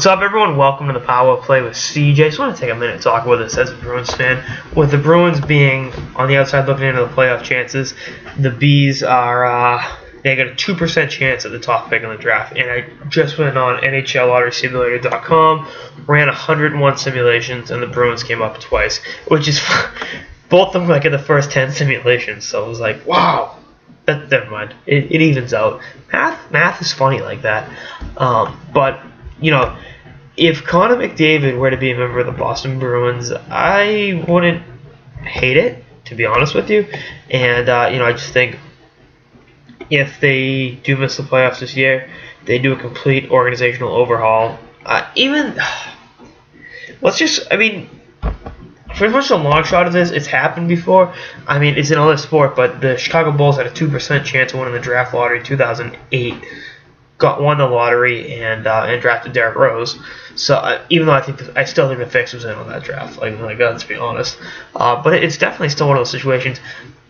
What's up, everyone? Welcome to the Power Play with CJ. Just want to take a minute to talk about this as a Bruins fan. With the Bruins being on the outside looking into the playoff chances, the Bees are they got a 2% chance at the top pick in the draft. And I just went on NHLLotterysimulator.com, ran 101 simulations, and the Bruins came up twice, which is both of them like in the first 10 simulations. So it was like, wow. Never mind. It evens out. Math is funny like that. But you know, if Connor McDavid were to be a member of the Boston Bruins, I wouldn't hate it, to be honest with you. And I just think if they do miss the playoffs this year, they do a complete organizational overhaul. Pretty much the long shot of this, it's happened before. I mean, it's in another sport, but the Chicago Bulls had a 2% chance of winning the draft lottery in 2008. Won the lottery and drafted Derrick Rose. So even though I still think the fix was in on that draft, let's be honest. But it's definitely still one of those situations.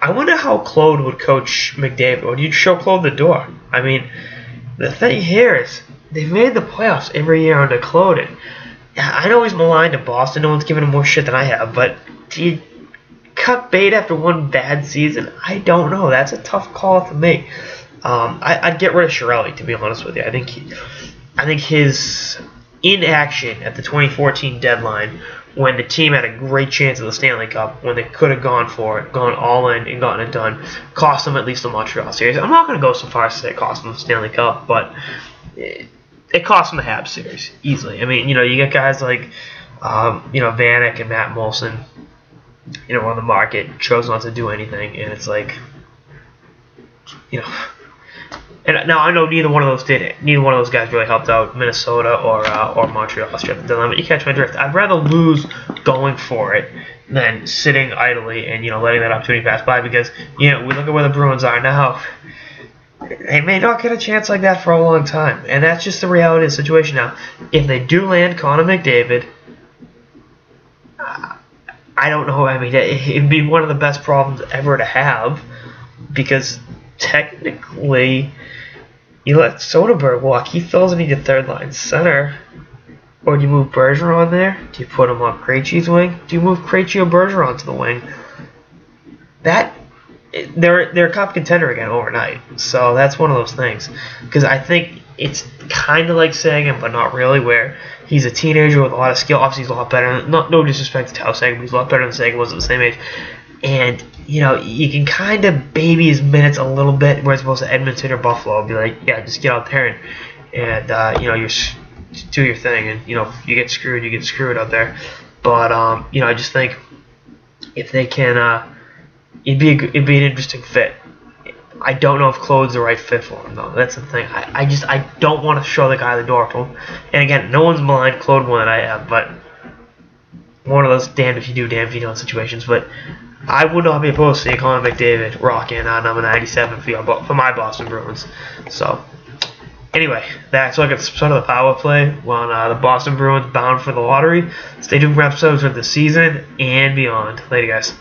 I wonder how Claude would coach McDavid. Would you show Claude the door? I mean, the thing here is they've made the playoffs every year under Claude. And I know he's maligned in Boston. No one's giving him more shit than I have. But do you cut bait after one bad season? I don't know. That's a tough call to make. I'd get rid of Chiarelli, to be honest with you. I think his inaction at the 2014 deadline, when the team had a great chance of the Stanley Cup, when they could have gone for it, gone all in and gotten it done, cost them at least the Montreal series. I'm not going to go so far as to say it cost them the Stanley Cup, but it cost them the Habs series easily. I mean, you get guys like Vanek and Matt Molson, on the market, chose not to do anything, and it's like, And now I know neither one of those did it. Neither one of those guys really helped out Minnesota or Montreal. But you catch my drift. I'd rather lose going for it than sitting idly and letting that opportunity pass by. Because we look at where the Bruins are now. They may not get a chance like that for a long time, and that's just the reality of the situation now. If they do land Connor McDavid, I don't know. I mean, it'd be one of the best problems ever to have, because technically, you let Soderberg walk. He fills in your third line center. Or do you move Bergeron there? Do you put him on Krejci's wing? Do you move Krejci or Bergeron to the wing? They're a cup contender again overnight. So that's one of those things. Because I think it's kind of like Sagan, but not really, where he's a teenager with a lot of skill. Obviously, he's a lot better. No disrespect to Tao Sagan, but he's a lot better than Sagan was at the same age. And, you can kind of baby his minutes a little bit, whereas opposed to Edmonton or Buffalo, be like, yeah, just get out there and you do your thing. And, if you get screwed, you get screwed out there. But, I just think if they can, it'd be an interesting fit. I don't know if Claude's the right fit for him, though. That's the thing. I don't want to show the guy the door to him. And, again, no one's maligned Claude more than I have, but one of those damned if you do, damned if you don't situations. But I would not be opposed to seeing Connor McDavid rocking number 97 for my Boston Bruins. So, anyway, that's like a sort of the power play on the Boston Bruins bound for the lottery. Stay tuned for episodes of the season and beyond. Later, guys.